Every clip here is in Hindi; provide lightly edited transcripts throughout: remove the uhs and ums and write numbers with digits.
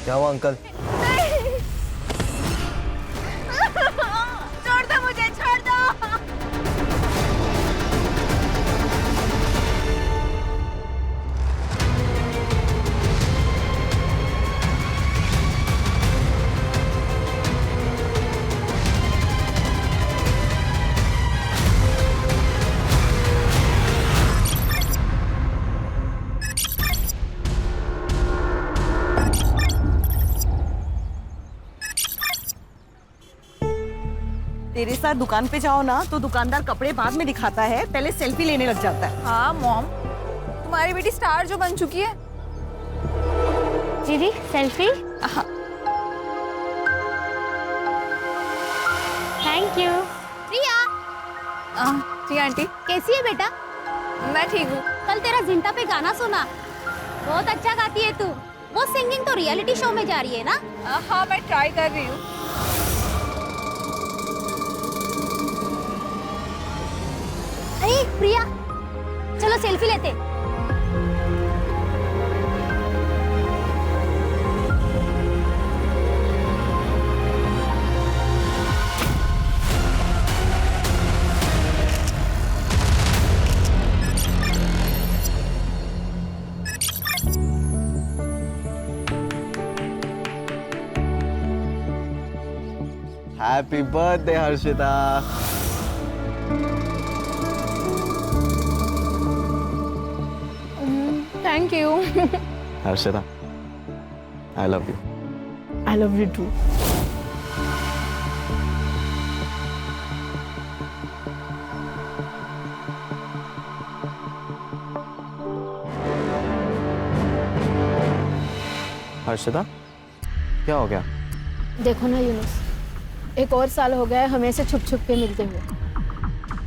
क्या हुआ अंकल? छोड़ दो मुझे, छोड़ दो। तेरे साथ दुकान पे जाओ ना तो दुकानदार कपड़े बाद में दिखाता है, पहले सेल्फी लेने लग जाता है। हाँ मॉम, तुम्हारी बेटी स्टार जो बन चुकी है। दीदी सेल्फी। हाँ। Thank you. प्रिया, जी आंटी। कैसी है बेटा? मैं ठीक हूँ। कल तेरा जिंटा पे गाना सुना, बहुत अच्छा गाती है तू। वो सिंगिंग तो रियलिटी शो में जा रही है ना? हाँ मैं ट्राई कर रही हूँ। अरे प्रिया, चलो सेल्फी लेते। Happy birthday Harshita. Thank you. Harshita, I love you. I love you too. Harshita, क्या हो गया? देखो ना यूनुस, एक और साल हो गया है हमें से छुप छुप के मिलते हुए।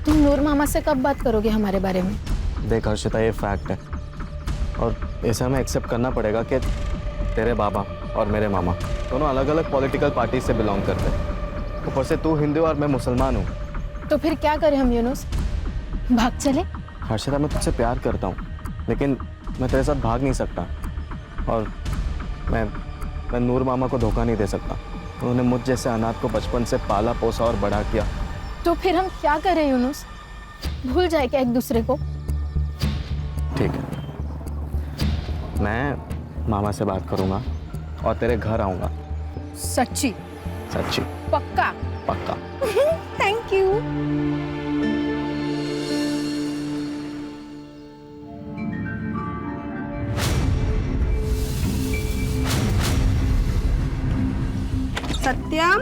तुम नूर मामा से कब बात करोगे हमारे बारे में? देख हर्षिता, ये फैक्ट है और इसे हमें एक्सेप्ट करना पड़ेगा कि तेरे बाबा और मेरे मामा दोनों अलग अलग पॉलिटिकल पार्टी से बिलोंग करते हैं। ऊपर से तू हिंदू और मैं मुसलमान हूँ। तो फिर क्या करें हम यूनुस? भाग चले? हर्षिता, मैं तुझसे प्यार करता हूँ लेकिन मैं तेरे साथ भाग नहीं सकता और मैं नूर मामा को धोखा नहीं दे सकता। उन्होंने मुझ जैसे अनाथ को बचपन से पाला पोसा और बड़ा किया। तो फिर हम क्या करें यूनुस? भूल जाए क्या एक दूसरे को? ठीक है, मैं मामा से बात करूंगा और तेरे घर आऊंगा। सच्ची? सच्ची? पक्का? पक्का। Thank you. सत्यम,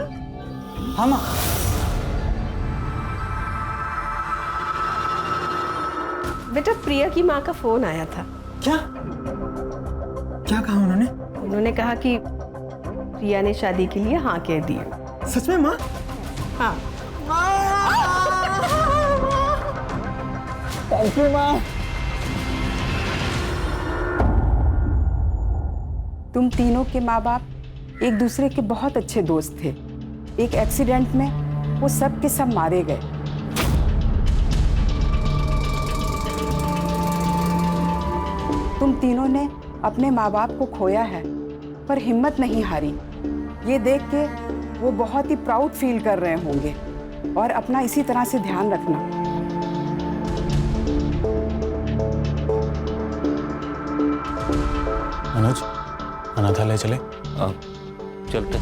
हाँ माँ। बेटा प्रिया की माँ का फोन आया था। क्या क्या कहा उन्होंने? उन्होंने कहा कि प्रिया ने शादी के लिए हाँ कह दी है। सच में माँ? हाँ। थैंक यू माँ। तुम तीनों के माँ बाप एक दूसरे के बहुत अच्छे दोस्त थे। एक एक्सीडेंट में वो सब के सब मारे गए। तुम तीनों ने अपने माँ बाप को खोया है पर हिम्मत नहीं हारी। ये देख के वो बहुत ही प्राउड फील कर रहे होंगे और अपना इसी तरह से ध्यान रखना। मनोज, अनाथालय चले? चलते।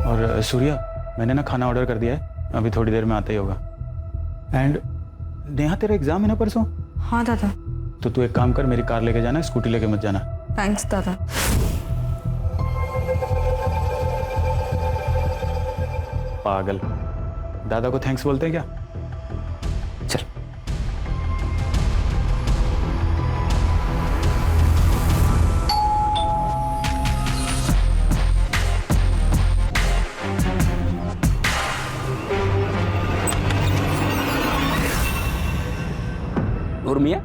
और सूर्या, मैंने ना खाना ऑर्डर कर दिया है, अभी थोड़ी देर में आता ही होगा। एंड नेहा, तेरा एग्जाम है ना परसों? हाँ दादा। तो तू एक काम कर, मेरी कार लेके जाना, स्कूटी लेके मत जाना। थैंक्स दादा। पागल, दादा को थैंक्स बोलते हैं क्या? चल। नूर मियां,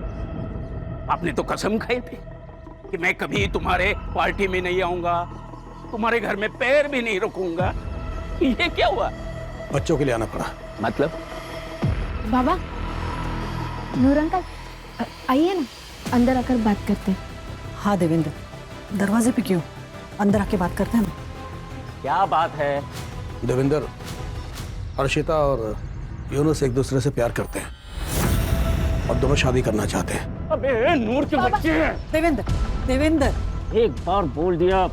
आपने तो कसम खाई थी कि मैं कभी तुम्हारे पार्टी में नहीं आऊंगा, तुम्हारे घर में पैर भी नहीं रखूंगा। ये क्या हुआ? बच्चों के लिए आना पड़ा। मतलब? बाबा, नूर अंकल, आइए ना, अंदर आकर बात करते हैं। हाँ देवेंद्र, दरवाजे पे क्यों, अंदर आके बात करते हैं ना। क्या बात है? देवेंद्र, हर्षिता और यूनुस एक दूसरे से प्यार करते हैं और दोनों शादी करना चाहते हैं। अबे नूर के बच्चे हैं। देवेंद्र, देवेंद्र, एक बार बोल दिया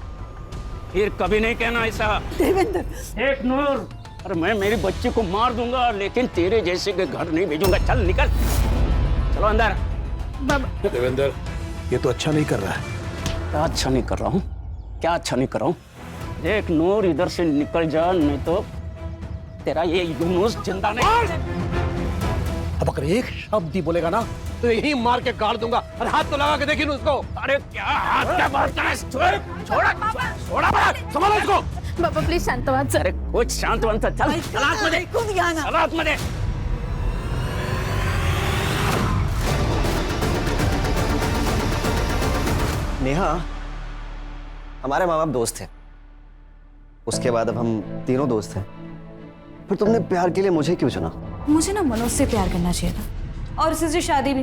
फिर कभी नहीं कहना ऐसा। देवेंद्र, देख नूर, अरे मैं मेरी बच्ची को मार दूंगा लेकिन तेरे जैसे के घर नहीं भेजूंगा। चल निकल, चलो अंदर। देवेंद्र, ये तो अच्छा नहीं कर रहा है। क्या अच्छा नहीं कर रहा हूँ? क्या अच्छा नहीं कर रहा हूँ? देख नूर, इधर से निकल जा नहीं तो तेरा ये यूनुस जिंदा नहीं। अब अगर एक शब्द ही बोलेगा ना तो यही मार के काट दूंगा। अरे हाथ तो लगा के देखिए उसको। अरे क्या हाथ क्या मारता है? छोड़ा संभालो इसको। बाबा प्लीज शांत व्हा सर. अरे कुछ शांत बनता. चल चल आतमध्ये. चल आतमध्ये. नेहा, हमारे माँ बाप दोस्त थे, उसके बाद अब हम तीनों दोस्त हैं। फिर तुमने प्यार के लिए मुझे क्यों चुना? मुझे ना मनोज से प्यार करना चाहिए था, और उससे शादी भी.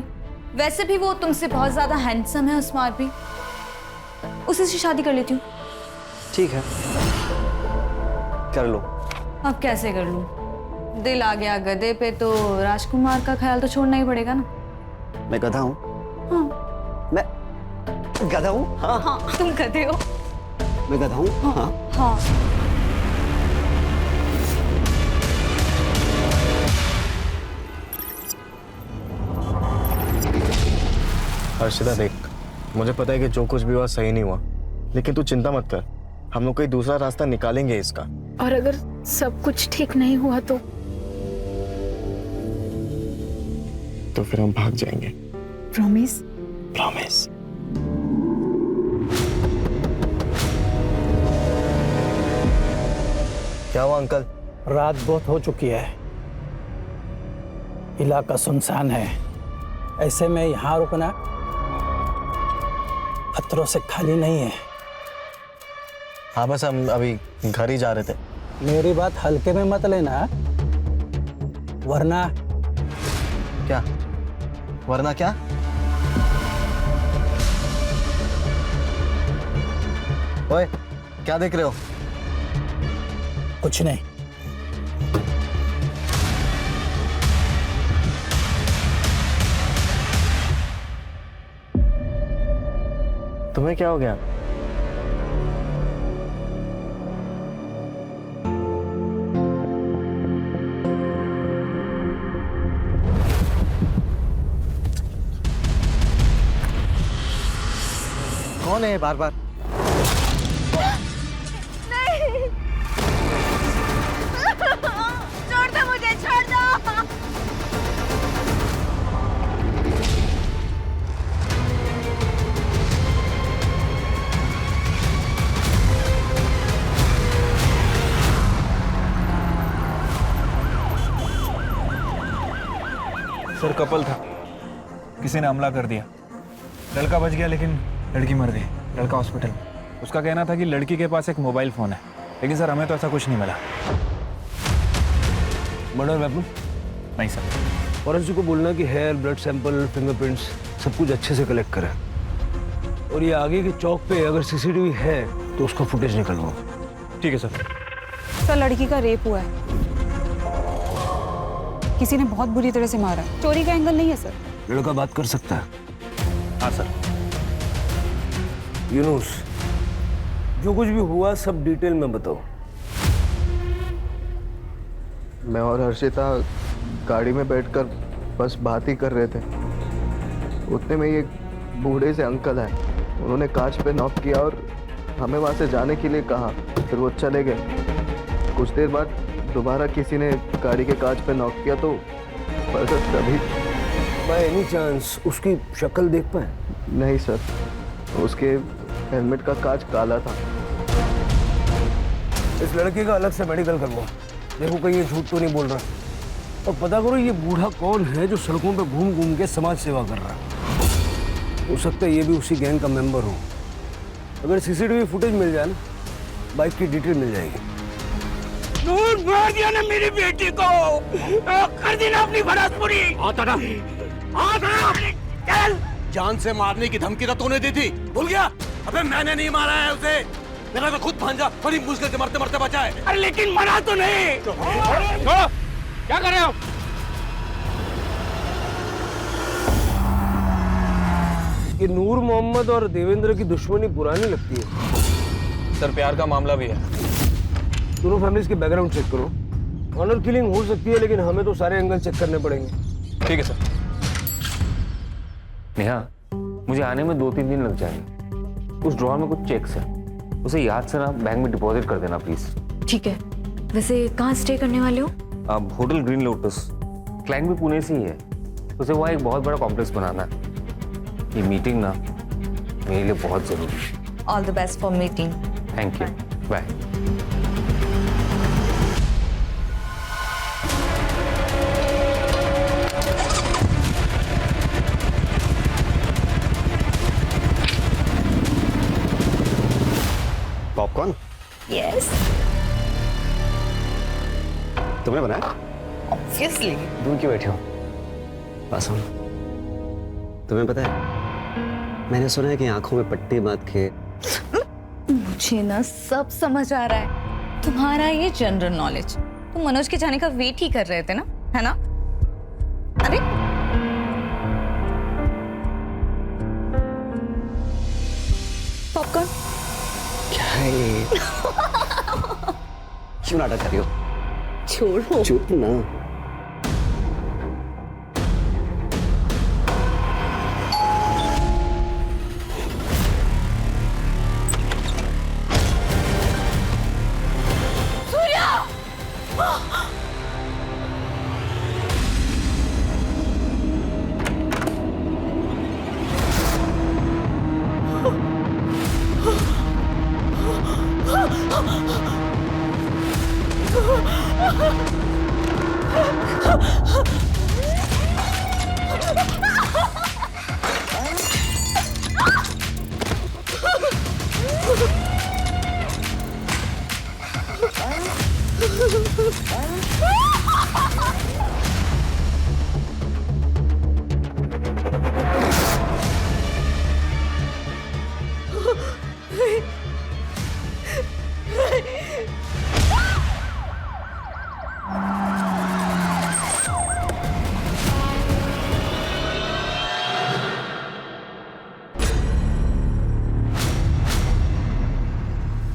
वैसे भी वो तुमसे बहुत ज्यादा हैंडसम है और स्मार्ट भी. उसी से शादी कर लेती हूँ. ठीक है, कर लो. अब कैसे कर लूँ? दिल आ गया गधे पे तो राजकुमार का ख्याल तो छोड़ना ही पड़ेगा ना. मैं गधा हूँ? हाँ. मैं गधा हूँ? हाँ. हाँ, तुम गधे हो. मैं गधा हूँ? हाँ. हाँ. हर्षिता देख, मुझे पता है कि जो कुछ भी हुआ सही नहीं हुआ, लेकिन तू चिंता मत कर, हम लोग कोई दूसरा रास्ता निकालेंगे इसका. और अगर सब कुछ ठीक नहीं हुआ तो फिर हम भाग जाएंगे. प्रॉमिस? प्रॉमिस. क्या हुआ अंकल? रात बहुत हो चुकी है, इलाका सुनसान है, ऐसे में यहाँ रुकना खतरों से खाली नहीं है. हाँ, बस हम अभी घर ही जा रहे थे. मेरी बात हल्के में मत लेना, वरना क्या? वरना क्या? ओए, क्या देख रहे हो? कुछ नहीं. तुम्हें क्या हो गया? कौन है बार बार? नहीं. छोड़ दो मुझे, छोड़ दो. सर, कपल था, किसी ने हमला कर दिया. लड़का बच गया लेकिन लड़की मर गई. लड़का हॉस्पिटल में. उसका कहना था कि लड़की के पास एक मोबाइल फोन है, लेकिन सर हमें तो ऐसा कुछ नहीं मिला. Murder weapon? नहीं सर. फॉरेंसिक को बोलना कि हेयर, ब्लड सैंपल, फिंगरप्रिंट्स सब कुछ अच्छे से कलेक्ट करें, और ये आगे के चौक पे अगर सीसीटीवी है तो उसका फुटेज निकलवाओ. ठीक है सर. सर, लड़की का रेप हुआ है, किसी ने बहुत बुरी तरह से मारा. चोरी का एंगल नहीं है सर. लड़का बात कर सकता है? हाँ सर. यूनुस, जो कुछ भी हुआ सब डिटेल में बताओ. मैं और हर्षिता गाड़ी में बैठकर बस बात ही कर रहे थे. उतने में एक बूढ़े से अंकल आए. उन्होंने कांच पे नॉक किया और हमें वहाँ से जाने के लिए कहा. फिर वो चले गए. कुछ देर बाद दोबारा किसी ने गाड़ी के कांच पे नॉक किया तो बस तभी. बाय एनी चांस उसकी शक्ल देख पाए? नहीं सर, उसके हेलमेट का कांच काला था. इस लड़के का अलग से मेडिकल करवाओ. देखो कहीं ये झूठ तो नहीं बोल रहा, और पता करो ये बूढ़ा कौन है जो सड़कों पे घूम घूम के समाज सेवा कर रहा है. हो सकता है ये भी उसी गैंग का मेंबर हो. अगर सीसीटीवी फुटेज मिल जाए ना, बाइक की डिटेल मिल जाएगी. नूर मार दिया ना मेरी बेटी को. कर दी ना अपनी भड़ास पूरी. चल जान से मारने की धमकी तो तूने दी थी, भूल गया? अबे मैंने नहीं मारा है उसे, मेरा तो खुद भांजा बड़ी मुश्किल से मरते मरते बचा है। अरे लेकिन मरा तो नहीं। छोड़ो, क्या कर रहे हो? ये नूर मोहम्मद और देवेंद्र की दुश्मनी पुरानी लगती है। सर प्यार का मामला भी है। दोनों फैमिलीज के बैकग्राउंड चेक करो। ऑनर किलिंग हो सकती है, लेकिन हमें तो सारे एंगल चेक करने पड़ेंगे। ठीक है सर। नेहा, मुझे आने में 2-3 दिन लग जाएंगे। उस ड्रॉअर में कुछ चेक्स है, उसे याद से ना बैंक में डिपॉजिट कर देना प्लीज। ठीक है। वैसे कहाँ स्टे करने वाले हो? अब होटल ग्रीन लोटस, क्लाइंट भी पुणे से ही है, उसे वहाँ एक बहुत बड़ा कॉम्प्लेक्स बनाना है। ये मीटिंग ना मेरे लिए बहुत जरूरी है। All the best for meeting. Thank you, bye. Popcorn? Yes. तुमने बनाया? ऑब्वियसली। दूर क्यों बैठे हो? पास आओ। तुम्हें पता है, मैंने सुना है कि आंखों में पट्टी बांध के। मुझे ना सब समझ आ रहा है, तुम्हारा ये जनरल नॉलेज। तुम मनोज के जाने का वेट ही कर रहे थे ना, है ना? अरे पॉपकॉर्न क्या है ये? क्यों नाटक कर रही हो? छोड़ो। चुप ना।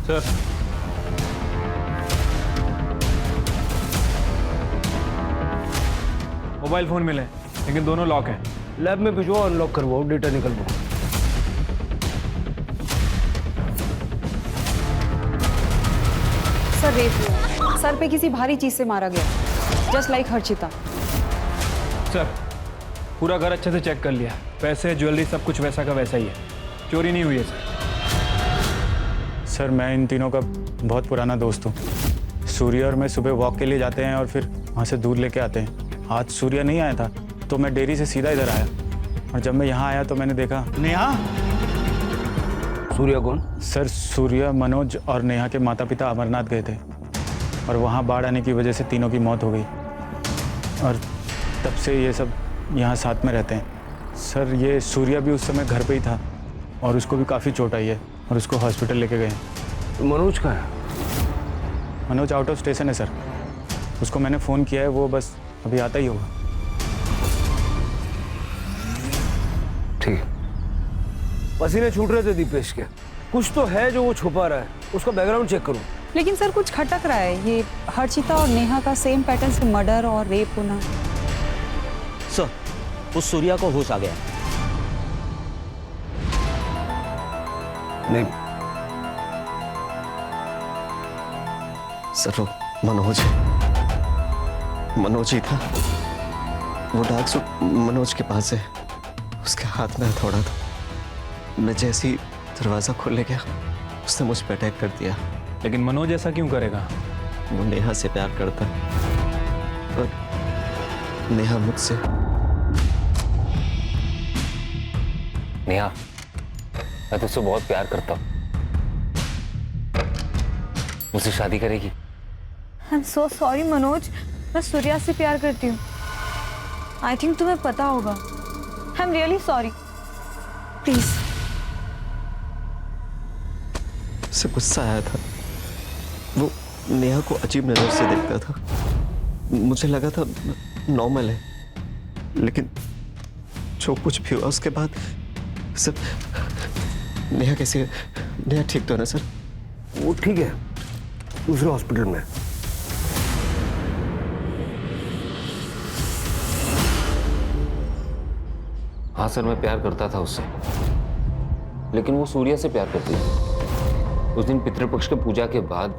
सर, मोबाइल फोन मिले लेकिन दोनों लॉक हैं। लैब में भिजवाओ, अनलॉक करवाओ, डेटा निकलवाओ। सर रेप हुआ, सर पे किसी भारी चीज से मारा गया, जस्ट लाइक हर्षिता। सर पूरा घर अच्छे से चेक कर लिया, पैसे ज्वेलरी सब कुछ वैसा का वैसा ही है, चोरी नहीं हुई है सर। सर मैं इन तीनों का बहुत पुराना दोस्त हूँ। सूर्य और मैं सुबह वॉक के लिए जाते हैं और फिर वहाँ से दूध लेके आते हैं। आज सूर्य नहीं आया था तो मैं डेयरी से सीधा इधर आया, और जब मैं यहाँ आया तो मैंने देखा। नेहा? सूर्या कौन? सर सूर्य, मनोज और नेहा के माता पिता अमरनाथ गए थे और वहाँ बाढ़ आने की वजह से तीनों की मौत हो गई, और तब से ये सब यहाँ साथ में रहते हैं। सर ये सूर्य भी उस समय घर पे ही था और उसको भी काफ़ी चोट आई है और उसको हॉस्पिटल लेके गए। तो मनोज कहाँ है? मनोज आउट ऑफ स्टेशन है सर, उसको मैंने फ़ोन किया है, वो बस अभी आता ही होगा। ठीक। पसीने छूट रहे थे दीपेश के, कुछ तो है जो वो छुपा रहा है, उसका बैकग्राउंड चेक करो। लेकिन सर कुछ खटक रहा है, ये हर्षिता और नेहा का सेम पैटर्न से मर्डर और रेप होना। सर उस सूर्या को होश आ गया। नहीं सर वो मनोज ही था। वो डार्क सूट मनोज के पास है, उसके हाथ में हथौड़ा था। मैं जैसे ही दरवाजा खोलने गया उसने मुझ पर अटैक कर दिया। लेकिन मनोज ऐसा क्यों करेगा? वो नेहा से प्यार करता है और नेहा मुझसे। नेहा, मैं तुझसे बहुत प्यार करता हूँ, मुझसे शादी करेगी? I am so sorry Manoj, मैं सूर्या से प्यार करती हूँ। आई थिंक तुम्हें पता होगा। I am really sorry. Please. उसे गुस्सा आया था, वो नेहा को अजीब नजर से देखता था। मुझे लगा था नॉर्मल है, लेकिन जो कुछ भी हुआ उसके बाद सर, नेहा कैसी है? नेहा ठीक तो है ना सर? वो ठीक है, दूसरे हॉस्पिटल में। हाँ सर, मैं प्यार करता था उससे, लेकिन वो सूर्या से प्यार करती थी। उस दिन पितृपक्ष के पूजा के बाद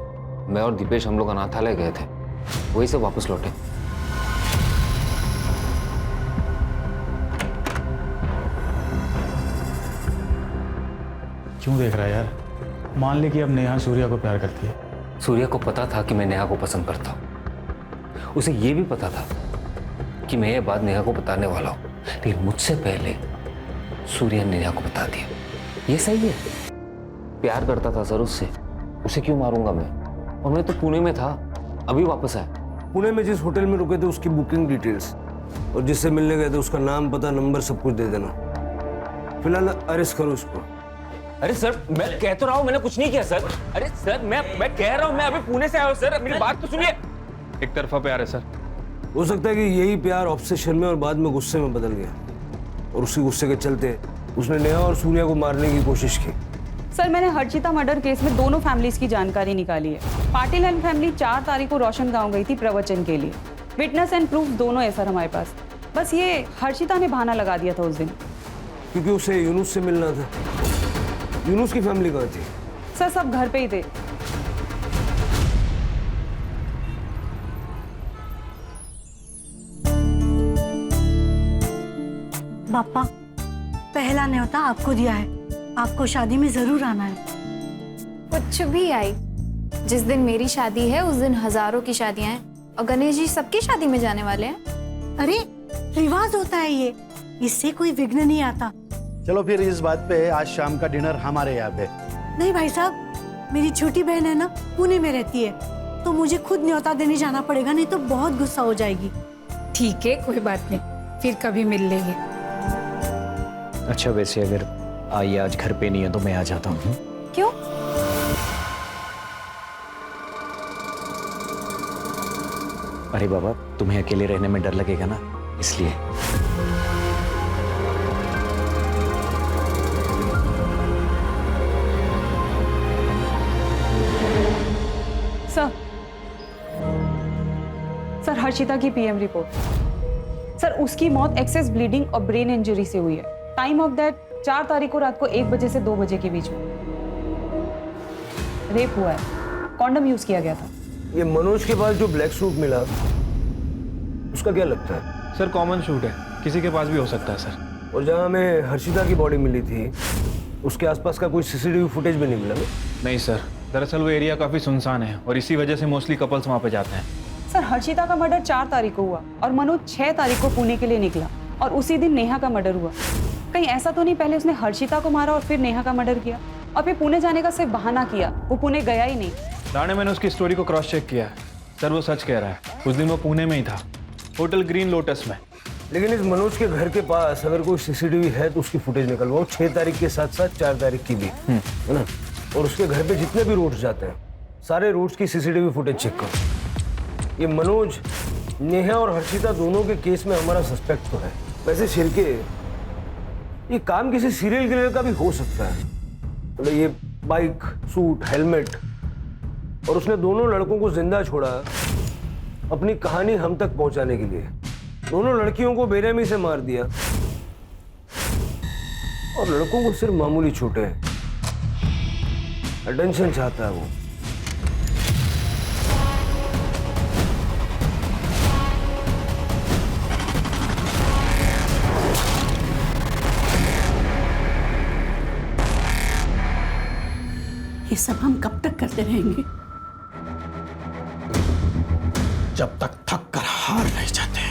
मैं और दीपेश हम लोग अनाथालय गए थे, वहीं से वापस लौटे। क्यों देख रहा है यार? मान ले कि अब नेहा सूर्या को प्यार करती है। सूर्या को पता था कि मैं नेहा को पसंद करता हूँ। उसे ये भी पता था कि मैं ये बात नेहा को बताने वाला हूँ, लेकिन मुझसे पहले सूर्या ने नेहा को बता दिया। ये सही है। प्यार करता था सर उससे, उसे क्यों मारूंगा मैं? और मैं तो पुणे में था, अभी वापस आया। पुणे में जिस होटल में रुके थे उसकी बुकिंग डिटेल्स और जिससे मिलने गए थे उसका नाम, पता, नंबर सब कुछ दे देना। फिलहाल अरेस्ट करो उसको। अरे सर, मैं कह तो रहा हूँ मैंने कुछ नहीं किया सर। अरे सर, मैं कह रहा हूँ मैं अभी पुणे से आया हूँ सर, मेरी बात तो सुनिए। एक तरफा प्यार है सर। हो सकता है कि यही प्यार ऑब्सेशन में और बाद में गुस्से में बदल गया, और उसी गुस्से के चलते उसने नेहा और सूर्या को मारने की कोशिश की। सर, मैंने हर्षिता मर्डर केस में दोनों फैमिलीज की जानकारी निकाली है। पाटिल एंड फैमिली 4 तारीख को रोशन गांव गई थी प्रवचन के लिए। विटनेस एंड प्रूफ दोनों है सर हमारे पास। बस ये हर्षिता ने बहाना लगा दिया था उस दिन, क्योंकि उसे यूनुस से मिलना था। यूनुस की फैमिली कहाँ थी? सर सब घर पे ही थे। पापा, पहला न्योता आपको दिया है, आपको शादी में जरूर आना है। कुछ भी आई, जिस दिन मेरी शादी है उस दिन हजारों की शादियां हैं, और गणेश जी सबकी शादी में जाने वाले हैं। अरे रिवाज होता है ये, इससे कोई विघ्न नहीं आता। चलो फिर इस बात पे आज शाम का डिनर हमारे यहाँ पे। नहीं भाई साहब, मेरी छोटी बहन है ना, पुणे में रहती है, तो मुझे खुद न्योता देने जाना पड़ेगा, नहीं तो बहुत गुस्सा हो जाएगी। ठीक है, कोई बात नहीं, फिर कभी मिल लेंगे। अच्छा, वैसे अगर आई आज घर पे नहीं है तो मैं आ जाता हूँ। क्यों? अरे बाबा, तुम्हें अकेले रहने में डर लगेगा ना, इसलिए। सर हर्षिता की पीएम रिपोर्ट। सर उसकी मौत एक्सेस ब्लीडिंग और ब्रेन इंजरी से हुई है। टाइम ऑफ डेथ 4 तारीख को रात को 1 बजे से 2 बजे के बीच में। रेप हुआ है, कॉन्डम यूज किया गया था। ये मनोज के पास जो ब्लैक सूट मिला, उसका क्या लगता है? सर कॉमन शूट है, किसी के पास भी हो सकता है सर। और जहाँ हमें हर्षिता की बॉडी मिली थी, उसके आसपास का कोई सीसीटीवी फुटेज भी नहीं मिला। नहीं सर, दरअसल वो एरिया काफी सुनसान है और इसी वजह से मोस्टली कपल्स वहाँ पे जाते हैं। सर हर्षिता का मर्डर 4 तारीख को हुआ और मनोज 6 तारीख को पुणे के लिए निकला, और उसी दिन नेहा का मर्डर हुआ। कहीं ऐसा तो नहीं पहले उसने हर्षिता को मारा और फिर नेहा का मर्डर किया, और फिर पुणे जाने का सिर्फ बहाना किया, वो पुणे गया ही नहीं। राणे, मैंने उसकी स्टोरी को क्रॉस चेक किया है सर, वो सच कह रहा है। उस दिन वो पुणे में ही था, होटल ग्रीन लोटस में। लेकिन इस मनोज के घर के पास अगर कोई सीसीटीवी है तो उसकी फुटेज निकलवाओ, 6 तारीख के साथ साथ 4 तारीख की भी, है ना? और उसके घर पे जितने भी रूट्स जाते हैं, सारे रूट्स की सीसीटीवी फुटेज चेक करो। ये मनोज, नेहा और हर्षिता दोनों के केस में हमारा सस्पेक्ट तो है। वैसे शिरके, ये काम किसी सीरियल किलर का भी हो सकता है। मतलब ये बाइक, सूट, हेलमेट, और उसने दोनों लड़कों को जिंदा छोड़ा अपनी कहानी हम तक पहुंचाने के लिए। दोनों लड़कियों को बेरहमी से मार दिया और लड़कों को सिर्फ मामूली चोटें हैं। अटेंशन चाहता है वो। ये सब हम कब तक करते रहेंगे? जब तक थक कर हार नहीं जाते।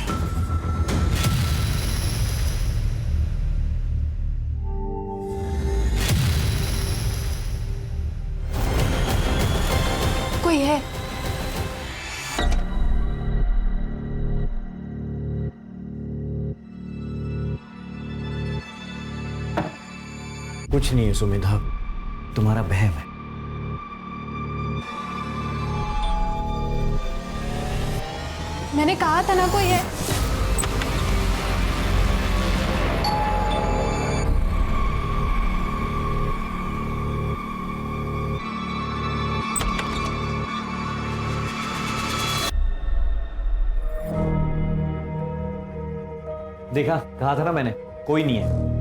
कोई है? कुछ नहीं है सुमेधा, तुम्हारा बहम है। मैंने कहा था ना कोई है। देखा, कहा था ना मैंने, कोई नहीं है।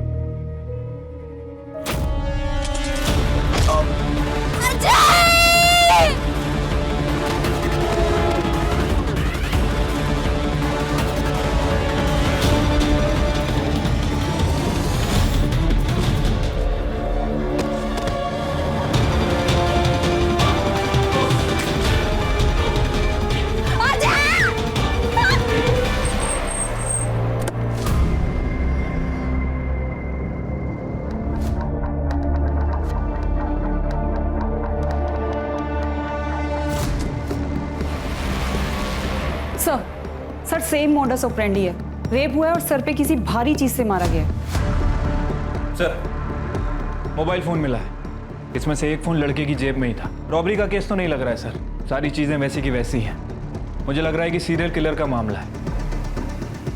सर सेम मोडस ऑपरेंडी है। रेप हुआ है और सर पे किसी भारी चीज से मारा गया है। सर मोबाइल फोन मिला है, इसमें से एक फोन लड़के की जेब में ही था। रॉबरी का केस तो नहीं लग रहा है सर, सारी चीजें वैसी की वैसी हैं। मुझे लग रहा है कि सीरियल किलर का मामला है।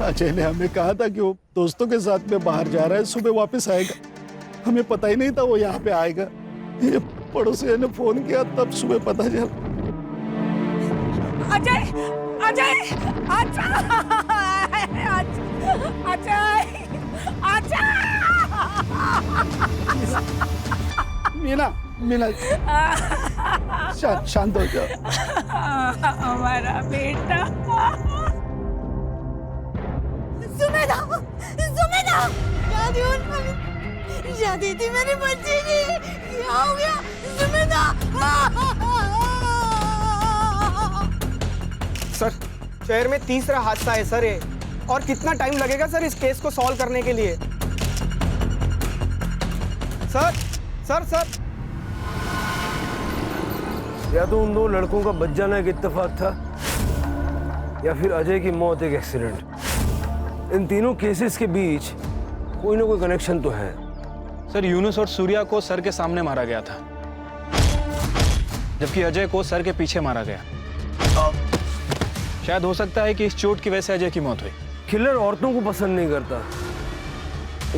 अजय ने हमें कहा था कि वो दोस्तों के साथ में बाहर जा रहा है, सुबह वापस आएगा। हमें पता ही नहीं था वो यहाँ पे आएगा। ये पड़ोसी ने फोन किया तब सुबह पता चला। अजय अजय अजय अजय मीना मीना शांत हो जाओ। हमारा बेटा सुमेधा सुमेधा शादी थी मेरी बच्ची की, क्या हो गया सुमेधा? सर शहर में तीसरा हादसा है सर ये, और कितना टाइम लगेगा सर इस केस को सॉल्व करने के लिए? सर सर सर या तो उन दो लड़कों का बच जाना एक इत्तेफाक था, या फिर अजय की मौत एक एक्सीडेंट। इन तीनों केसेस के बीच कोई ना कोई कनेक्शन तो है। सर यूनुस और सूर्या को सर के सामने मारा गया था, जबकि अजय को सर के पीछे मारा गया। शायद हो सकता है कि इस चोट की वजह से अजय की मौत हुई। किलर औरतों को पसंद नहीं करता।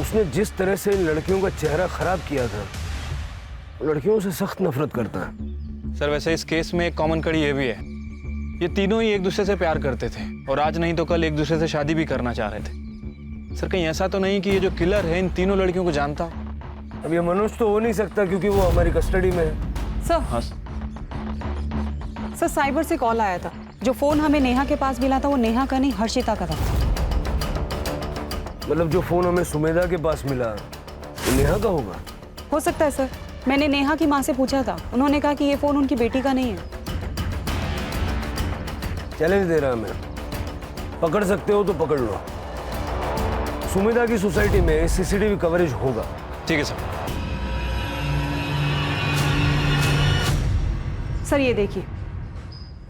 उसने जिस तरह से इन लड़कियों का चेहरा खराब किया था, लड़कियों से सख्त नफरत करता है। सर वैसे इस केस में एक कॉमन कड़ी ये भी है, ये तीनों ही एक दूसरे से प्यार करते थे और आज नहीं तो कल एक दूसरे से शादी भी करना चाह रहे थे। सर कहीं ऐसा तो नहीं कि ये जो किलर है इन तीनों लड़कियों को जानता? अब ये मनोज तो हो नहीं सकता क्योंकि वो हमारी कस्टडी में है। सर हाँ सर साइबर से कॉल आया था। जो फोन हमें नेहा के पास मिला था वो नेहा का नहीं हर्षिता का था। मतलब जो फोन हमें सुमेधा के पास मिला वो नेहा का होगा? हो सकता है सर, मैंने नेहा की माँ से पूछा था, उन्होंने कहा कि ये फोन उनकी बेटी का नहीं है। चैलेंज दे रहा मैं, पकड़ सकते हो तो पकड़ लो। सुमेधा की सोसाइटी में सीसीटीवी कवरेज होगा। ठीक है सर। सर ये देखिए,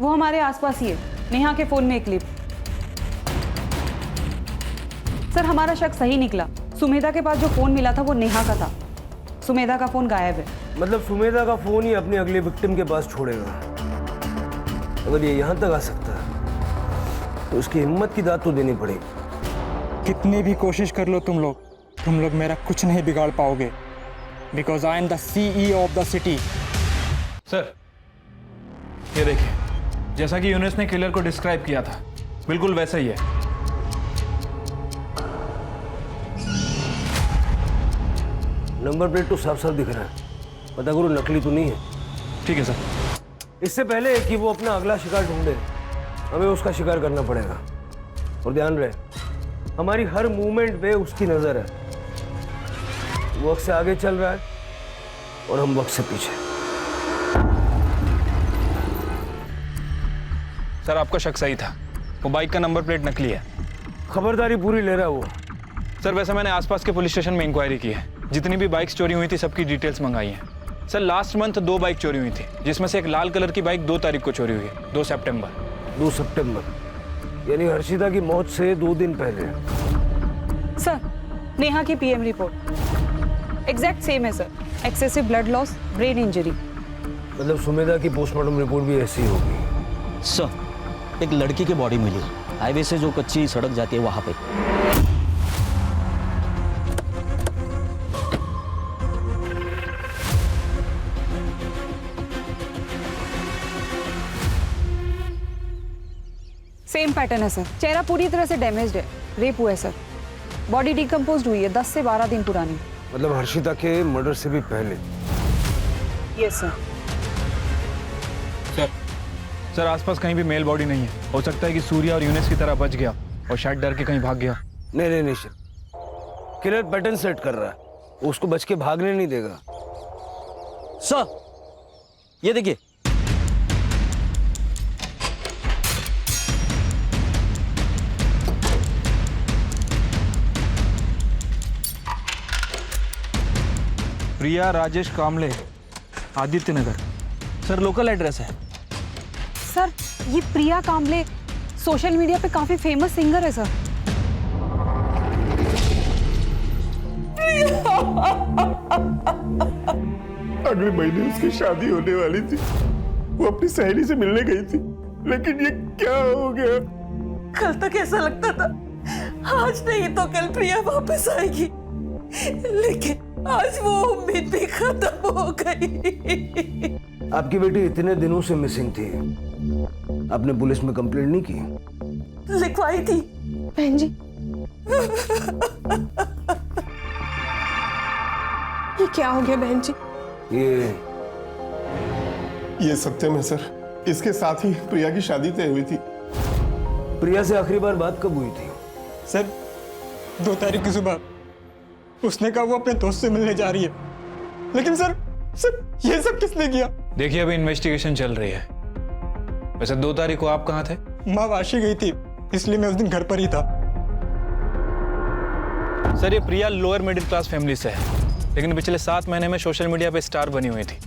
वो हमारे आसपास ही है, नेहा के फोन में एक क्लिप। सर हमारा शक सही निकला, सुमेधा के पास जो फोन मिला था वो नेहा का था। सुमेधा का फोन गायब है। मतलब सुमेधा का फोन ही अपने अगले विक्टिम के पास छोड़ेगा। अगर ये यहां तक आ सकता है तो उसकी हिम्मत की दाद तो देनी पड़ेगी। कितनी भी कोशिश कर लो तुम लोग मेरा कुछ नहीं बिगाड़ पाओगे, because I am the CEO of the city. Sir ये देखिए, जैसा कि यूनुस ने किलर को डिस्क्राइब किया था, बिल्कुल वैसा ही है। नंबर प्लेट तो साफ साफ दिख रहा है, पता करो नकली तो नहीं है। ठीक है सर। इससे पहले कि वो अपना अगला शिकार ढूंढे, हमें उसका शिकार करना पड़ेगा। और ध्यान रहे, हमारी हर मूवमेंट पे उसकी नजर है। वो वक्त से आगे चल रहा है और हम वक्त से पीछे। सर आपका शक सही था, वो बाइक का नंबर प्लेट नकली है। खबरदारी पूरी ले रहा है वो। सर वैसे मैंने आसपास के पुलिस स्टेशन में इंक्वायरी की है, जितनी भी बाइक्स चोरी हुई थी सबकी डिटेल्स मंगाई हैं। सर लास्ट मंथ 2 बाइक चोरी हुई थी, जिसमें से एक लाल कलर की बाइक 2 तारीख को चोरी हुई है, 2 सितंबर। 2 सितंबर यानी हर्षिता की मौत से 2 दिन पहले। सर नेहा की PM रिपोर्ट। एग्जैक्ट सेम है sir, excessive blood loss, brain injury. मतलब सुमेधा की पोस्टमार्टम रिपोर्ट भी ऐसी होगी। सर, एक लड़की की बॉडी मिली हाईवे से जो कच्ची सड़क जाती है वहां पे। सेम पैटर्न है सर, चेहरा पूरी तरह से डैमेज्ड है, रेप हुआ है सर। बॉडी डिकम्पोज्ड हुई है, 10 से 12 दिन पुरानी। मतलब हर्षिता के मर्डर से भी पहले। Yes sir. सर आसपास कहीं भी मेल बॉडी नहीं है। हो सकता है कि सूर्या और यूनिस की तरह बच गया और शायद डर के कहीं भाग गया। नहीं सर, किलर पैटर्न सेट कर रहा है, वो उसको बच के भागने नहीं देगा। सर ये देखिए, प्रिया राजेश कामले, आदित्य नगर। सर लोकल एड्रेस है। सर ये प्रिया कामले सोशल मीडिया पे काफी फेमस सिंगर है सर। अगले महीने उसकी शादी होने वाली थी, वो अपनी सहेली से मिलने गई थी, लेकिन ये क्या हो गया? कल तक ऐसा लगता था आज नहीं तो कल प्रिया वापस आएगी, लेकिन आज वो उम्मीद भी खत्म हो गई। आपकी बेटी इतने दिनों से मिसिंग थी, आपने पुलिस में कंप्लेंट नहीं की? लिखवाई थी बहन जी। ये क्या हो गया बहन जी? ये सत्यम है सर, इसके साथ ही प्रिया की शादी तय हुई थी। प्रिया से आखिरी बार बात कब हुई थी? सर 2 तारीख की सुबह उसने कहा वो अपने दोस्त से मिलने जा रही है, लेकिन सर ये सब किसने किया? देखिए अभी इन्वेस्टिगेशन चल रही है। वैसे 2 तारीख को आप कहाँ थे? माँ वाशी गई थी, इसलिए मैं उस दिन घर पर ही था। सर ये प्रिया लोअर मिडिल क्लास फैमिली से है, लेकिन पिछले 7 महीने में सोशल मीडिया पे स्टार बनी हुई थी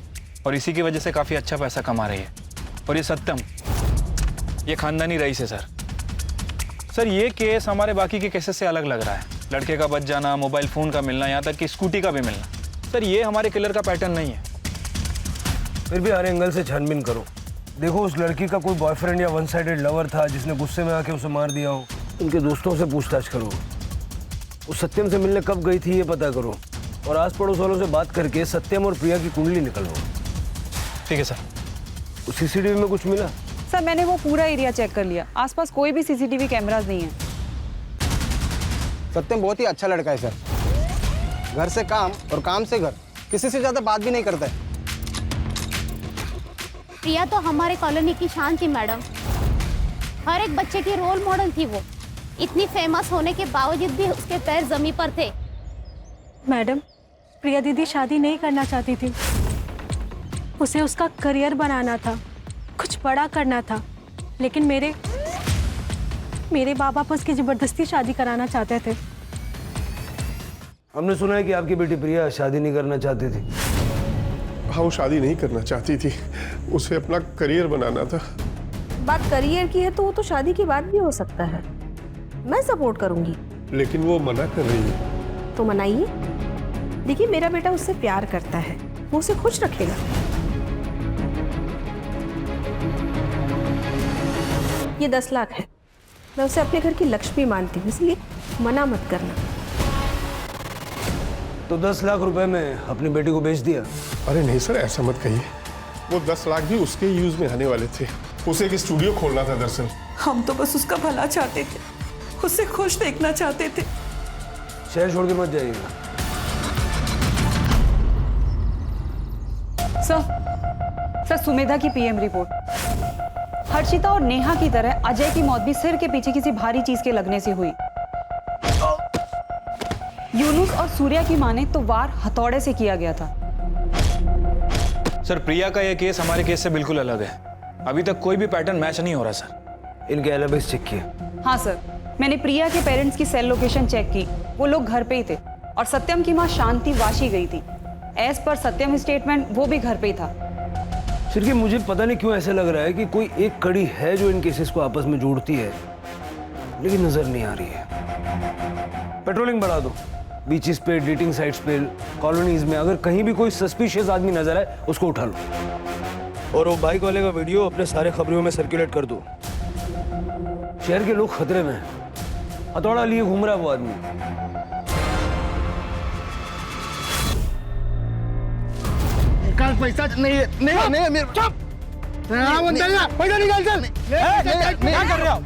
और इसी की वजह से काफी अच्छा पैसा कमा रही है। और ये सत्यम, ये खानदानी रईस है सर। सर ये केस हमारे बाकी के केसेस से अलग लग रहा है। लड़के का बच जाना, मोबाइल फोन का मिलना, यहाँ तक कि स्कूटी का भी मिलना। सर ये हमारे किलर का पैटर्न नहीं है। फिर भी हर एंगल से छानबीन करो। देखो उस लड़की का कोई बॉयफ्रेंड या वन साइडेड लवर था जिसने गुस्से में आके उसे मार दिया हो। उनके दोस्तों से पूछताछ करो, उस सत्यम से मिलने कब गई थी ये पता करो, और आस पड़ोस वालों से बात करके सत्यम और प्रिया की कुंडली निकलवाओ। ठीक है सर। उस सीसीटीवी में कुछ मिला? सर मैंने वो पूरा एरिया चेक कर लिया, आसपास कोई भी सीसीटीवी कैमरास नहीं है। सत्यम बहुत ही अच्छा लड़का है सर, घर से काम और काम से घर, किसी से ज्यादा बात भी नहीं करता है। प्रिया तो हमारे कॉलोनी की शान थी मैडम, हर एक बच्चे की रोल मॉडल थी वो। इतनी फेमस होने के बावजूद भी उसके पैर जमीन पर थे। मैडम, प्रिया दीदी शादी नहीं करना चाहती थी, उसे उसका करियर बनाना था, कुछ बड़ा करना था, लेकिन मेरे बाबा पर उसकी जबरदस्ती शादी कराना चाहते थे। हमने सुना है कि आपकी बेटी प्रिया शादी नहीं करना चाहती थी। हाँ वो शादी नहीं करना चाहती थी, उसे अपना करियर बनाना था। बात करियर की है तो वो तो शादी की बात भी हो सकता है, मैं सपोर्ट करूंगी। लेकिन वो मना कर रही है। तो मनाइए। देखिए मेरा बेटा उससे प्यार करता है, वो उसे खुश रखेगा। ये 10 लाख है, मैं उसे अपने घर की लक्ष्मी मानती हूँ, इसलिए मना मत करना। तो 10 लाख रुपए में अपनी बेटी को बेच दिया? अरे नहीं सर, ऐसा मत कहिए। वो 10 लाख भी उसके यूज में आने वाले थे। उसे एक स्टूडियो खोलना था दरअसल। हम तो बस उसका भला चाहते थे, उसे खुश देखना चाहते थे। शहर छोड़ के मत जाइएगा। सर सुमेधा की पीएम रिपोर्ट। हर्षिता और नेहा की तरह अजय की मौत भी सिर के पीछे किसी भारी चीज के लगने से हुई। यूनुस और सूर्या की माने तो वार हथौड़े से किया गया था। सर प्रिया का यह केस हमारे केस से बिल्कुल अलग है। अभी तक कोई भी पैटर्न मैच नहीं हो रहा सर। इनके एलिबीज चेक किए? हाँ सर, मैंने प्रिया के पेरेंट्स की सेल लोकेशन चेक की, वो लोग घर पे ही थे और सत्यम की माँ शांति वाशी गई थी। एज पर सत्यम स्टेटमेंट वो भी घर पे ही था। सिर्फ मुझे पता नहीं क्यों ऐसा लग रहा है कि कोई एक कड़ी है जो इन केसेस को आपस में जोड़ती है, लेकिन नजर नहीं आ रही है। पेट्रोलिंग बढ़ा दो, बीचेस पे, डेटिंग साइट्स पे, कॉलोनीज में अगर कहीं भी कोई सस्पिशियस आदमी नजर आए उसको उठा लो। और वो बाइक वाले का वीडियो अपने सारे खबरों में सर्कुलेट कर दो। शहर के लोग खतरे में हैं। हथौड़ा लिए घूम रहा है वो आदमी। पैसा नहीं मेरे चुप। पैसा निकाल चल। क्या कर रहे हो?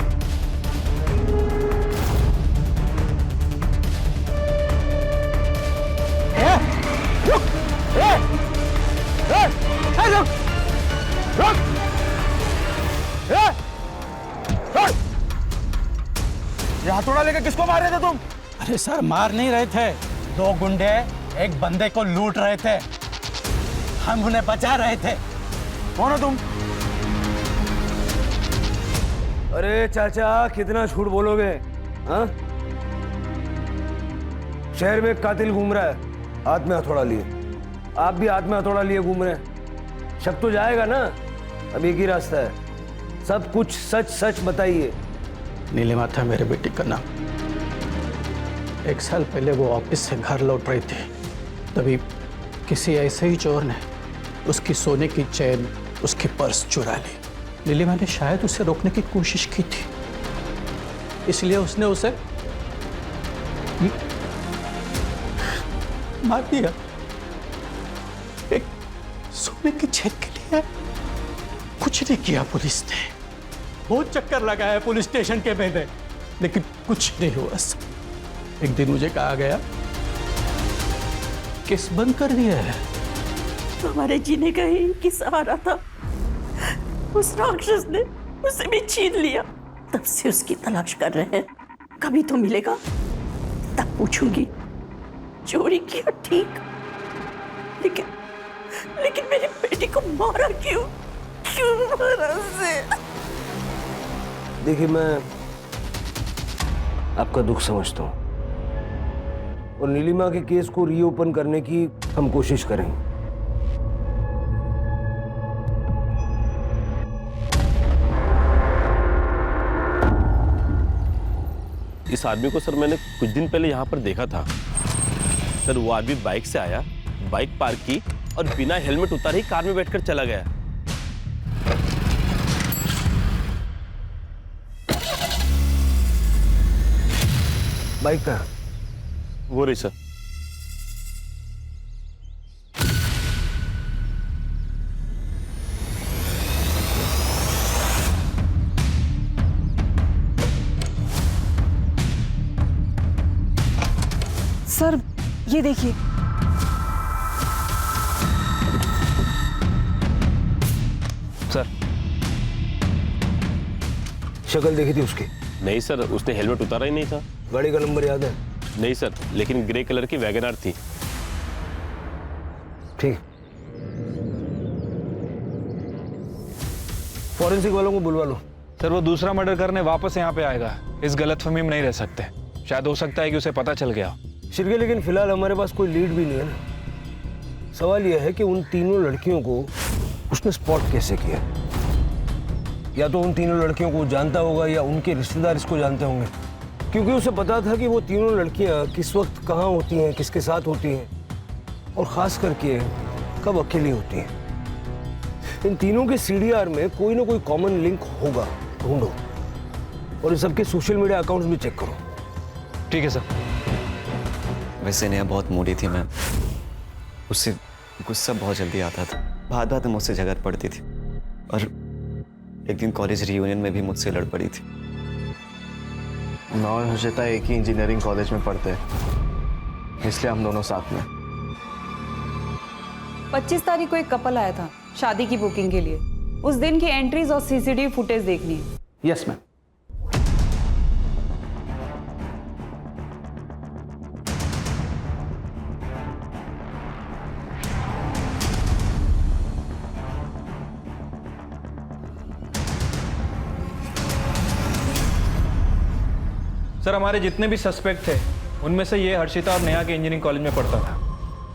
ये हथौड़ा लेकर किसको मार रहे थे तुम? अरे सर मार नहीं रहे थे, दो गुंडे एक बंदे को लूट रहे थे, हम उन्हें बचा रहे थे। कौन हो तुम? अरे चाचा कितना झूठ बोलोगे? हाँ, शहर में एक कातिल घूम रहा है हाथ में हथौड़ा लिए, आप भी हाथ में हथौड़ा लिए घूम रहे हैं। शक तो जाएगा ना। अब एक ही रास्ता है, सब कुछ सच सच बताइए। नीलिमा था मेरे बेटी का नाम। 1 साल पहले वो ऑफिस से घर लौट रही थी, तभी किसी ऐसे ही चोर ने उसकी सोने की चेन, उसकी पर्स चुरा ली। नीलिमा ने शायद उसे रोकने की कोशिश की थी, इसलिए उसने उसे मार दिया। एक सोने की चेन के लिए कुछ नहीं किया पुलिस ने। बहुत चक्कर लगाया पुलिस स्टेशन के मैंने, लेकिन कुछ नहीं हुआ। एक दिन मुझे कहा गया केस बंद कर दिया है। हमारे जीने का ही की सहारा था, उस राक्षस ने उसे भी छीन लिया। तब से उसकी तलाश कर रहे हैं, कभी तो मिलेगा तब पूछूंगी। चोरी किया ठीक, लेकिन मेरी बेटी को मारा क्यों? क्यों मारा उसे? देखिए मैं आपका दुख समझता हूँ और नीलिमा के केस को रीओपन करने की हम कोशिश करेंगे। इस आदमी को सर मैंने कुछ दिन पहले यहाँ पर देखा था सर। वो आदमी बाइक से आया, बाइक पार्क की और बिना हेलमेट उतारे ही कार में बैठकर चला गया। बाइक का वो रही सर। सर ये देखिए, सर शक्ल देखी थी उसकी? नहीं सर, उसने हेलमेट उतारा ही नहीं था। गाड़ी का नंबर याद है? नहीं सर, लेकिन ग्रे कलर की वैगनआर थी। ठीक, फॉरेंसिक वालों को बुलवा लो। सर वो दूसरा मर्डर करने वापस यहाँ पे आएगा, इस गलतफहमी में नहीं रह सकते। शायद हो सकता है कि उसे पता चल गया। शिरके, लेकिन फिलहाल हमारे पास कोई लीड भी नहीं है ना। सवाल यह है कि उन तीनों लड़कियों को उसने स्पॉट कैसे किया? या तो उन तीनों लड़कियों को जानता होगा या उनके रिश्तेदार इसको जानते होंगे, क्योंकि उसे पता था कि वो तीनों लड़कियां किस वक्त कहाँ होती हैं, किसके साथ होती हैं और ख़ास करके कब अकेली होती हैं। इन तीनों के सीडीआर में कोई ना कोई कॉमन लिंक होगा, ढूंढो और इन सबके सोशल मीडिया अकाउंट्स भी चेक करो। ठीक है सर। वैसे नेहा बहुत मूडी थी मैम, उससे गुस्सा बहुत जल्दी आता था, बात बात में मुझसे झगड़ पड़ती थी और एक दिन कॉलेज रियूनियन में भी मुझसे लड़ पड़ी थी। मैं और हर्षिता एक ही इंजीनियरिंग कॉलेज में पढ़ते हैं, इसलिए हम दोनों साथ में। 25 तारीख को एक कपल आया था शादी की बुकिंग के लिए। उस दिन की एंट्रीज और सीसीटीवी फुटेज देखनी है। Yes ma'am. सर हमारे जितने भी सस्पेक्ट थे उनमें से ये हर्षिता और नेहा के इंजीनियरिंग कॉलेज में पढ़ता था।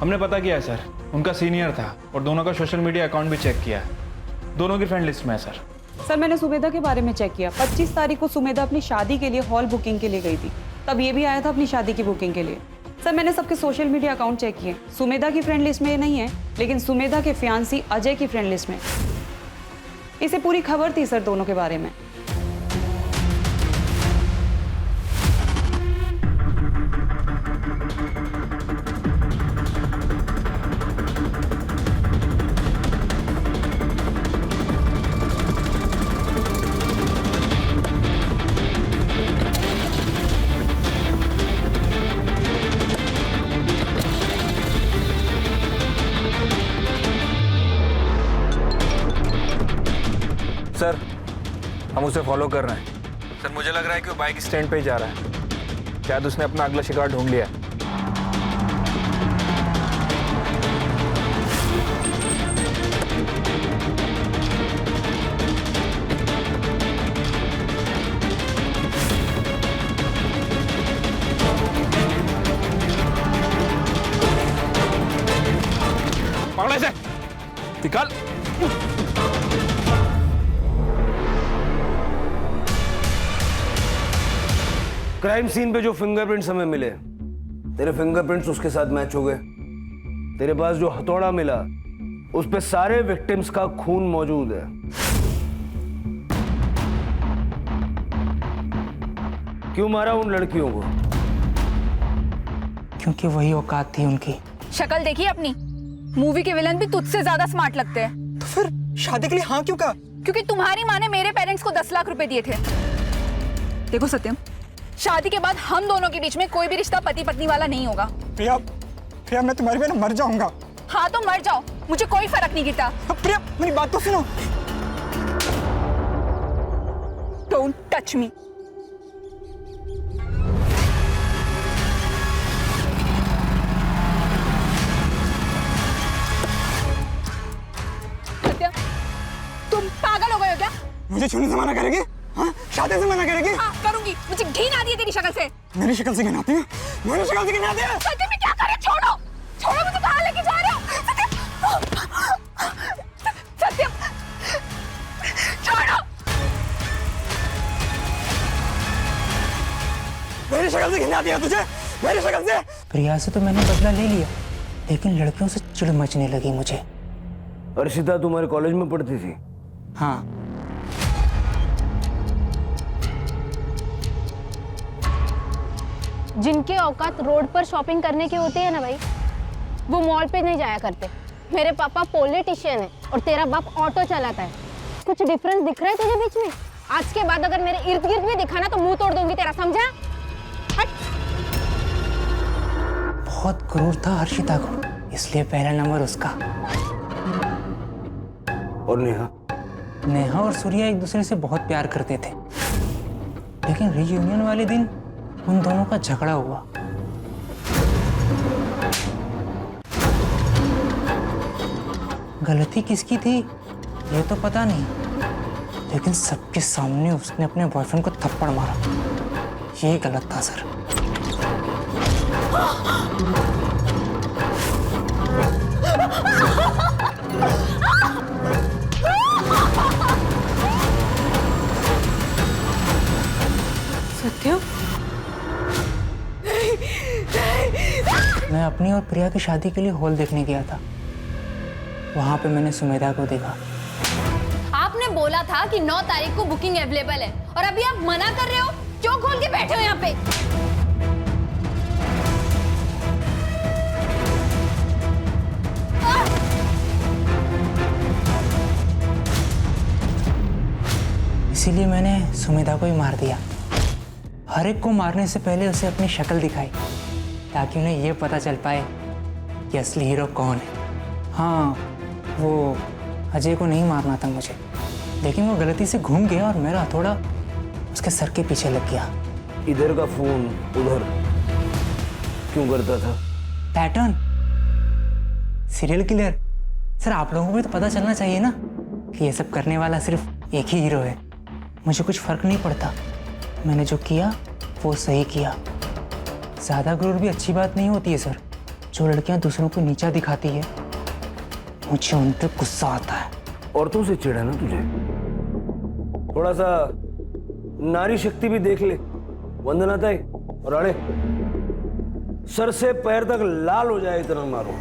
हमने पता किया है सर, उनका सीनियर था और दोनों का सोशल मीडिया अकाउंट भी चेक किया है। दोनों की फ्रेंड लिस्ट में है सर। सर मैंने सुमेधा के बारे में चेक किया। 25 तारीख को सुमेधा अपनी शादी के लिए हॉल बुकिंग के लिए गई थी, तब ये भी आया था अपनी शादी की बुकिंग के लिए। सर मैंने सबके सोशल मीडिया अकाउंट चेक किए, सुमेधा की फ्रेंड लिस्ट में ये नहीं है, लेकिन सुमेधा के फियांसी अजय की फ्रेंड लिस्ट में। इसे पूरी खबर थी सर दोनों के बारे में। सर हम उसे फॉलो कर रहे हैं। सर मुझे लग रहा है कि वो बाइक स्टैंड पे ही जा रहा है। शायद उसने अपना अगला शिकार ढूंढ लिया है। पकड़ो इसे, निकाल। क्राइम सीन पे जो फिंगरप्रिंट्स हमें मिले, तेरे फिंगरप्रिंट्स उसके साथ मैच हो गए। तेरे पास जो हथौड़ा मिला उस पे सारे विक्टिम्स का खून मौजूद है। क्यों मारा उन लड़कियों को? क्योंकि वही औकात थी उनकी। शक्ल देखी अपनी, मूवी के विलन भी तुझसे ज्यादा स्मार्ट लगते हैं। तो फिर शादी के लिए हाँ क्यों कहा? क्योंकि तुम्हारी माँ ने मेरे पेरेंट्स को 10 लाख रुपए दिए थे। देखो सत्यम, शादी के बाद हम दोनों के बीच में कोई भी रिश्ता पति पत्नी वाला नहीं होगा। प्रिया, प्रिया मैं तुम्हारी वजह मर जाऊंगा। हाँ तो मर जाओ, मुझे कोई फर्क नहीं गिरता। प्रिया मेरी बात तो सुनो। Don't touch me. सत्यम, तुम पागल हो गए हो क्या? मुझे छूने से मना करेगी? हाँ? शादी से मना करेगी? हाँ करूंगी, मुझे घिन आती है तेरी शक्ल से। मेरी शक्ल से घिन आती है? मेरी शक्ल से घिन आती है? सत्यम मैं क्या कर रही हूँ? छोड़ो, छोड़ो, मुझे कहाँ लेके जा रहे हो? सत्यम, छोड़ो। मेरी शक्ल से घिन आती है तुझे? मेरी शक्ल से? प्रिया से तो मैंने बदला ले लिया, लेकिन लड़कियों से चिढ़ मचने लगी मुझे। अर्शिता तुम्हारे कॉलेज में पढ़ती थी? हाँ। जिनके औकात रोड पर शॉपिंग करने के होते हैं ना भाई, वो मॉल पे नहीं जाया करते। मेरे पापा पॉलिटिशियन है और तेरा बाप ऑटो चलाता है। कुछ डिफरेंस दिख रहा है तुझे बीच में? आज के बाद अगर मेरे इर्द गिर्द भी दिखा ना तो मुंह तोड़ दूंगी तेरा, समझा? हट। बहुत क्रूर था हर्षिता को, इसलिए पहला नंबर उसका। और नेहा? नेहा और सूर्या एक दूसरे से बहुत प्यार करते थे, लेकिन रियूनियन वाले दिन उन दोनों का झगड़ा हुआ। गलती किसकी थी ये तो पता नहीं, लेकिन सबके सामने उसने अपने बॉयफ्रेंड को थप्पड़ मारा। ये गलत था सर। सत्यम, मैं अपनी और प्रिया की शादी के लिए हॉल देखने गया था। वहां पे मैंने सुमेधा को देखा। आपने बोला था कि 9 तारीख को बुकिंग अवेलेबल है और अभी आप मना कर रहे हो। क्यों खोल के बैठे हो यहाँ पे? इसीलिए मैंने सुमेधा को ही मार दिया। हर एक को मारने से पहले उसे अपनी शक्ल दिखाई, ताकि उन्हें यह पता चल पाए कि असली हीरो कौन है। हाँ, वो अजय को नहीं मारना था मुझे, लेकिन वो गलती से घूम गया और मेरा हथौड़ा उसके सर के पीछे लग गया। इधर का फोन उधर क्यों करता था? Pattern, serial killer. सर आप लोगों को भी तो पता चलना चाहिए ना कि ये सब करने वाला सिर्फ एक ही हीरो है। मुझे कुछ फर्क नहीं पड़ता, मैंने जो किया वो सही किया। ज़्यादा गुरूर भी अच्छी बात नहीं होती है सर। जो लड़कियां दूसरों को नीचा दिखाती है, मुझे उन पर गुस्सा आता है। औरतों से चिढ़ है ना तुझे? थोड़ा सा नारी शक्ति भी देख ले। वंदना ताई और आड़े, सर से पैर तक लाल हो जाए इतना मारो।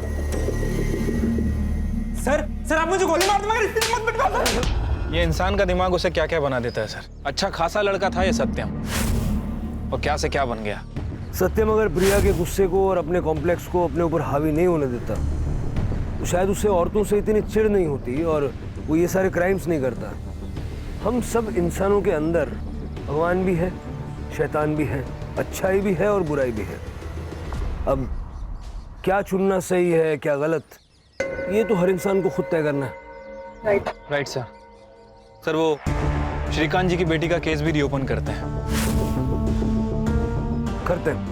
सर आप मुझे गोली मार दो मगर इतनी मत बिठा दो। ये इंसान का दिमाग उसे क्या क्या बना देता है सर। अच्छा खासा लड़का था ये सत्यम, और क्या से क्या बन गया। सत्यम अगर प्रिया के गुस्से को और अपने कॉम्प्लेक्स को अपने ऊपर हावी नहीं होने देता तो शायद उससे औरतों से इतनी चिढ़ नहीं होती और वो ये सारे क्राइम्स नहीं करता। हम सब इंसानों के अंदर भगवान भी है, शैतान भी है, अच्छाई भी है और बुराई भी है। अब क्या चुनना सही है क्या गलत, ये तो हर इंसान को खुद तय करना है। Right sir. सर वो श्रीकांत जी की बेटी का केस भी रीओपन करते हैं। करते हैं।